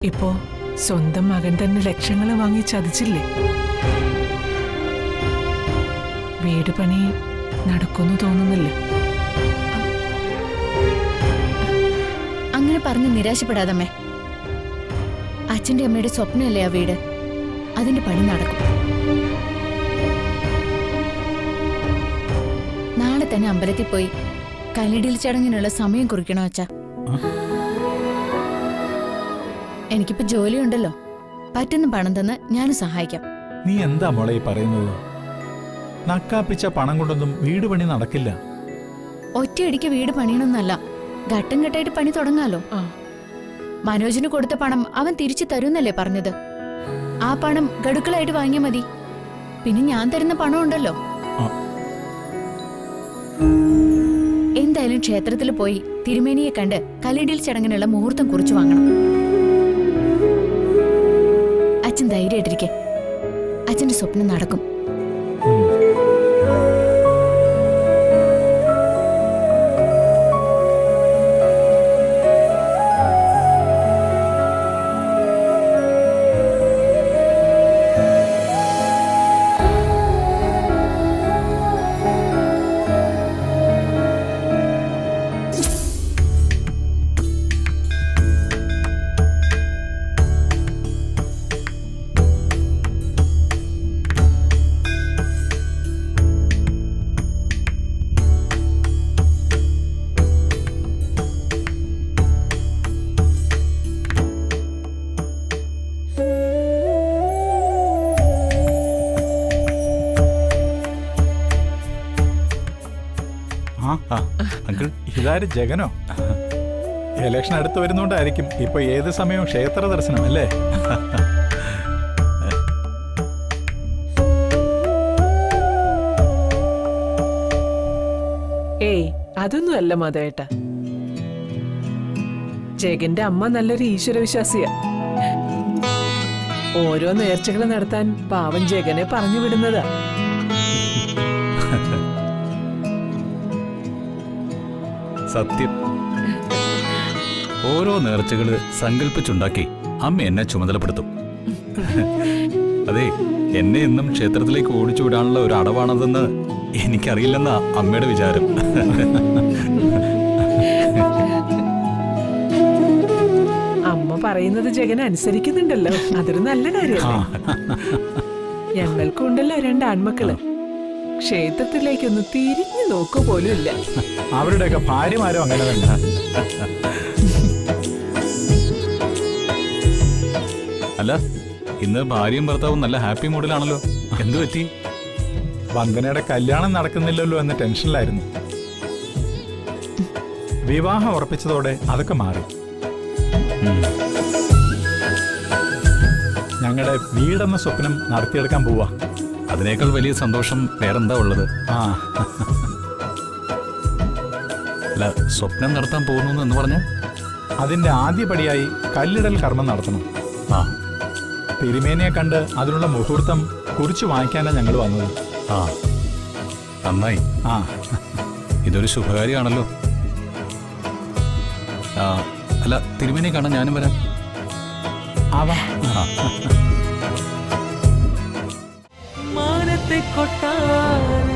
ഇപ്പോ സ്വന്തം മകൻ തന്നെ ലക്ഷങ്ങൾ വാങ്ങി ചതിച്ചില്ലേ? വീട് പണി നടക്കുന്നു തോന്നുന്നില്ല. അങ്ങനെ പറഞ്ഞ് നിരാശപ്പെടാതമ്മേ. അച്ഛന്റെ അമ്മയുടെ സ്വപ്നമല്ലേ ആ വീട്. അതിന്റെ പണി നടക്കും. നാളെ തന്നെ അമ്പലത്തിൽ പോയി കല്ലിടിയിൽ ചടങ്ങിനുള്ള സമയം കുറിക്കണോ അച്ഛാ? എനിക്കിപ്പോ ജോലിയുണ്ടല്ലോ, പറ്റുന്ന പണം തന്ന് ഞാനും സഹായിക്കാം. നീ എന്താ മോളെ ഈ പറയുന്നത്? നക്കാപ്പിച്ച പണം കൊണ്ടൊന്നും വീട് പണി നടക്കില്ല. ഒറ്റയടിക്ക് വീട് പണിയണമെന്നല്ല, ഘട്ടം ഘട്ടമായിട്ട് പണി തുടങ്ങാലോ. മനോജിന് കൊടുത്ത പണം അവൻ തിരിച്ചു തരുന്നല്ലേ പറഞ്ഞത്. ആ പണം ഗഡുക്കളായിട്ട് വാങ്ങിയാൽ മതി. പിന്നെ ഞാൻ തരുന്ന പണം ഉണ്ടല്ലോ. എന്തായാലും ക്ഷേത്രത്തിൽ പോയി തിരുമേനിയെ കണ്ട് കല്ലിടിയിൽ ചടങ്ങിനുള്ള മുഹൂർത്തം കുറിച്ചു വാങ്ങണം. അച്ഛൻ ധൈര്യമായിട്ടിരിക്കെ, അച്ഛന്റെ സ്വപ്നം നടക്കും. ഇതാര് ജഗനോ? ഇലക്ഷൻ അടുത്ത് വരുന്നോണ്ടായിരിക്കും ഇപ്പൊ ഏത് സമയവും ക്ഷേത്ര ദർശനം അല്ലേ? ഏയ്, അതൊന്നും അല്ല മാധവേട്ട. ജഗന്റെ അമ്മ നല്ലൊരു ഈശ്വരവിശ്വാസിയാ. ഓരോ നേർച്ചകൾ നടത്താൻ പാവൻ ജഗനെ പറഞ്ഞു വിടുന്നതാ. സത്യം, ഓരോ നേർച്ചകള് സങ്കല്പിച്ചുണ്ടാക്കി അമ്മ എന്നെ ചുമതലപ്പെടുത്തും. അതെ, എന്നെ എന്നും ക്ഷേത്രത്തിലേക്ക് ഓടിച്ചു വിടാനുള്ള ഒരു അടവാണതെന്ന് എനിക്കറിയില്ലെന്നാ അമ്മയുടെ വിചാരം. അമ്മ പറയുന്നത് ജഗൻ അനുസരിക്കുന്നുണ്ടല്ലോ, അതൊരു നല്ല കാര്യമല്ലേ? ഞങ്ങൾക്കുണ്ടല്ലോ 2 ആൺമക്കള്. ക്ഷേത്രത്തിലേക്കൊന്ന് തിരിഞ്ഞു നോക്കു പോലും ഇല്ല. അവരുടെയൊക്കെ ഭാര്യമാരും അങ്ങനെ തന്നെ. അല്ല, ഇന്ന് ഭാര്യയും ഭർത്താവും നല്ല ഹാപ്പി മൂഡിലാണല്ലോ. എന്തു പറ്റി? വന്ദനയുടെ കല്യാണം നടക്കുന്നില്ലല്ലോ എന്ന ടെൻഷനിലായിരുന്നു. വിവാഹം ഉറപ്പിച്ചതോടെ അതൊക്കെ മാറി. ഞങ്ങളുടെ വീടെന്ന സ്വപ്നം നടത്തിയെടുക്കാൻ പോവാ. അതിനേക്കാൾ വലിയ സന്തോഷം വേറെന്താ ഉള്ളത്? അല്ല, സ്വപ്നം നടത്താൻ പോകുന്നു എന്ന് പറഞ്ഞ അതിന്റെ ആദ്യപടിയായി കല്ലിടൽ കർമ്മം നടത്തണം. തിരുമേനിയെ കണ്ട് അതിനുള്ള മുഹൂർത്തം കുറിച്ച് വാങ്ങിക്കാനാണ് ഞങ്ങൾ വന്നത്. നന്നായി. ഇതൊരു ശുഭകാര്യമാണല്ലോ. അല്ല, തിരുമേനിയെ കാണാൻ ഞാനും വരാം. മാനത്തെ കൊട്ടാരം